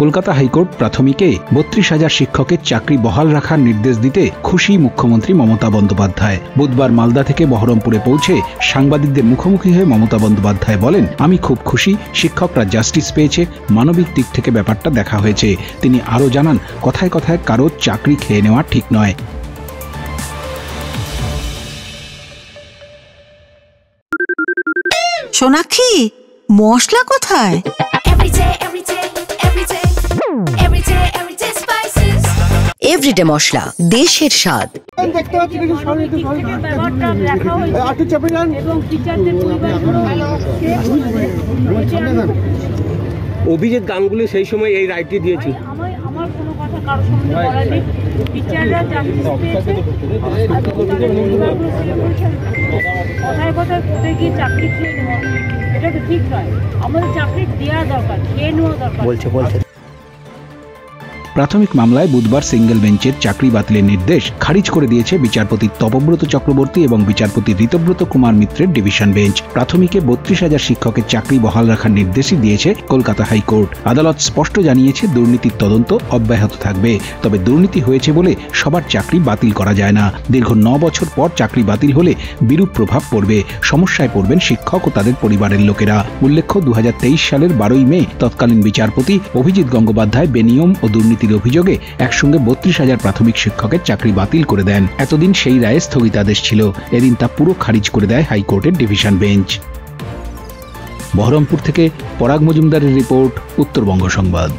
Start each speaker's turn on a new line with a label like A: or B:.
A: Kolkata high court প্রাথমিকে ৩২,০০০ শিক্ষকের চাকরি বহাল রাখার নির্দেশ দিতে খুশি মুখ্যমন্ত্রী মমতা বন্দ্যোপাধ্যায়। বুধবার মালদা থেকে বহরমপুরে পৌঁছে সাংবাদিকদের মুখোমুখি হয়ে মমতা বন্দ্যোপাধ্যায় বলেন, আমি খুব খুশি, শিক্ষকরা জাস্টিস পেয়েছে, মানবিক দিক থেকে ব্যাপারটা দেখা হয়েছে। তিনি আরও জানান, কথায় কথায় কারোর চাকরি খেয়ে নেওয়া ঠিক নয়।
B: সোনাক্ষী, মশলা কোথায়? এভরিডে মশলা, দেশের স্বাদ।
C: অভিজিৎ গাঙ্গুলি সেই সময় এই রায়টি দিয়েছে।
D: আমার কোনো কথা কারোর সঙ্গে বলার নেই। টিচাররা জাস্টিস পেয়েছে, কথায় কথায় কোথায় গিয়ে চাকরি খেয়ে নেওয়া, এটা তো ঠিক নয়। আমাদের চাকরি দেওয়া দরকার, খেয়ে নেওয়া দরকার বলছে।
A: প্রাথমিক মামলায় বুধবার সিঙ্গেল বেঞ্চের চাকরি বাতিলের নির্দেশ খারিজ করে দিয়েছে বিচারপতি তপব্রত চক্রবর্তী এবং বিচারপতি ঋতব্রত কুমার মিত্রের ডিভিশন বেঞ্চ। প্রাথমিকে ৩২,০০০ শিক্ষকের চাকরি বহাল রাখার নির্দেশই দিয়েছে কলকাতা হাইকোর্ট। আদালত স্পষ্ট জানিয়েছে, দুর্নীতির তদন্ত অব্যাহত থাকবে, তবে দুর্নীতি হয়েছে বলে সবার চাকরি বাতিল করা যায় না। দীর্ঘ ৯ বছর পর চাকরি বাতিল হলে বিরূপ প্রভাব পড়বে, সমস্যায় পড়বেন শিক্ষক ও তাদের পরিবারের লোকেরা। উল্লেখ্য, ২০২৩ সালের ১২ই মে তৎকালীন বিচারপতি অভিজিৎ গঙ্গোপাধ্যায় বেনিয়ম ও দুর্নীতি অভিযোগে একসঙ্গে ৩২,০০০ প্রাথমিক শিক্ষকের চাকরি বাতিল করে দেন। এতদিন সেই রায়ে স্থগিতাদেশ ছিল, এদিন তা পুরো খারিজ করে দেয় হাইকোর্টের ডিভিশন বেঞ্চ। বহরমপুর থেকে পরাগ মজুমদারের রিপোর্ট, উত্তরবঙ্গ সংবাদ।